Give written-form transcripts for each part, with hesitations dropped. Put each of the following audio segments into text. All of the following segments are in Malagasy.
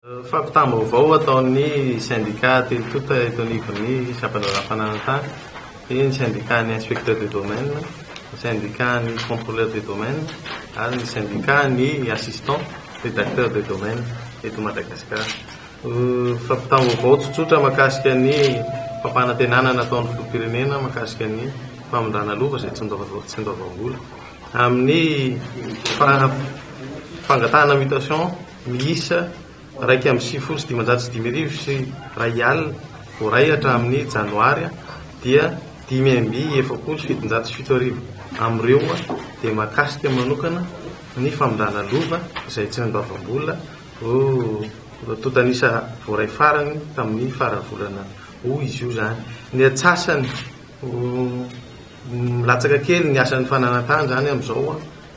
Fampitam-baovao ataon'ny syndicat teto eto anivon'ny Sapanara Fananantany, ny syndicat ny inspecteur de domaine, ny syndicat ny contrôleur de domaine, ary ny syndicat ny assistant rédacteur de domaine eto Madagasikara. Fampitam-baovao tsotsotra mahakasika ny fampanantenana ataon'ny filoham-pirenena mahakasika ny famondrana lova izay tsy andao-vola amin'ny fangatahana mutation miisa raiky amin'ny 7,5 sy ray alina voray hatramin'ny janoary dia 5,707 amin'ireo dia mahakasika manokana ny famondrana lova izay tsy andao-vola totanisa voaray farany tamin'ny farany volana izy io zany. Ny atsasany milatsaka kely ny asan'ny fananantany zany amin'izao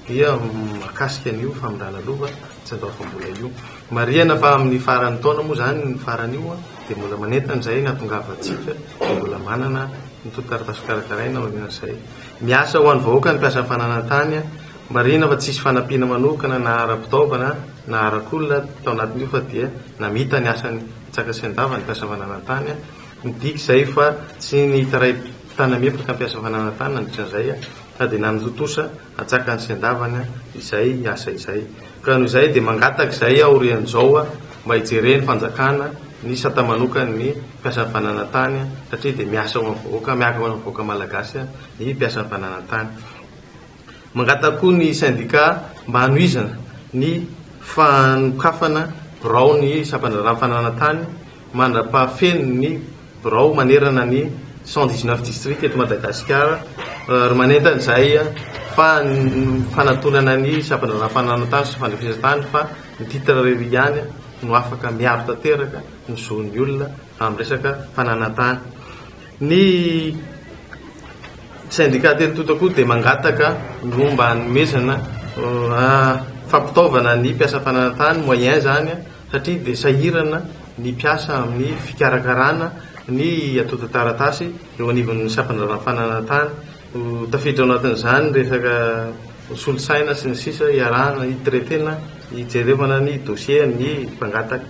dia mahakasika an'io famondrana lova tsy andao-vola io. Marihana fa amin'ny farany taona moa zany ny farany io dia mbola manentana izay nahatongavantsika dia mbola manana nytoto-taratasy karakaraina aorian'izay. Miasa ho an'ny vahoaka ny mpiasa fananantany, marihana fa tsisy fanampiana manokana na ara-pitaovana na arak'olona tao anatin'io fa dia namita ny asany tsaka sy andava ny mpiasa fananantany. Midika izay fa tsy nitaray tanamepaka ny mpiasa fananantany nandritran'izay fa dia nanototosa atsaka ny sy andavany izay asa izay. Ka noho izay dia mangataka izay aorian'izao mba hijereny fanjakana ny sata manokana ny mpiasa fananantany satria dia miasa ho amin'ny vahoaka, miaka ho amin'ny vahoaka malagasy ny mpiasa fananantany. Mangataka koa ny syndicat mba hanohizana ny fanokafana birao ny Sapanara Fananantany, mandra-pahafeno ny birao manerana ny 119 district eto Madagasikara, ary manentana izay fanantonana ny Sapanara Fananantany sy fandrefesantany fa ny titre ihany no afaka miaro tanteraka ny zon'ny olona amin'ny resaka fananantany. Ny syndicat teto koa dia mangataka mba hanomezana fampitaovana ny mpiasa fananantany moyen zany satria dia sahirana ny mpiasa amin'ny fikarakarana ny atoto-taratasy eo anivon'ny Sapanara Fananantany. Tafiditra ao anatin'izany resaka solosaina sy ny sisa iarahana hitretena hijerevana ny dossier ny mpangataka.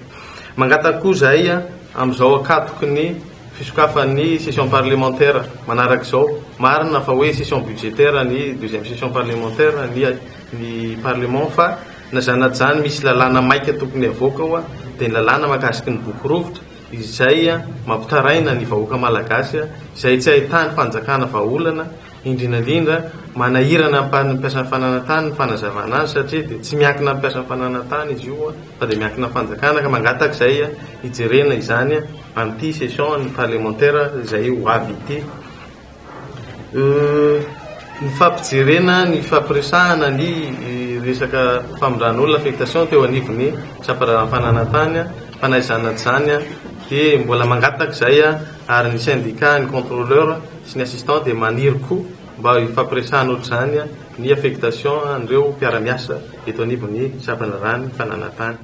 Mangataka koa izay amin'izao akatoky ny fisokafan'ny session parlementaire manarak'izao. Marina fa hoe session budgétaire ny deuxième session parlementaire ny parlement fa nazanady zany misy lalàna maika tokony avoaka dia ny lalàna mahakasiky ny boky rovitra izay mampitaraina ny vahoaka malagasy izay tsy ahitany fanjakana vahaolana, indrindrandrindra manahirana mpiasa fananantany ny fanazavana azy satria dia tsy miankina mpiasa fananantany izy io fa dia miankina fanjakana. Ka mangataka izay hijerena izany amin'ity session parlementaire izay ho avy ity. Ny fampijerena ny fampiresahana ny resaka famondran'olona affectation teo anivon'ny Sapanara Fananantany fanaizana zany dia mbola mangataka izay ary ny syndicat ny contrôleur sy ny assistant dia maniry koa mba hifampiresahana ohatr'izany ny affectation an'ireo mpiara-miasa eto anivon'ny Sapanara Fananantany.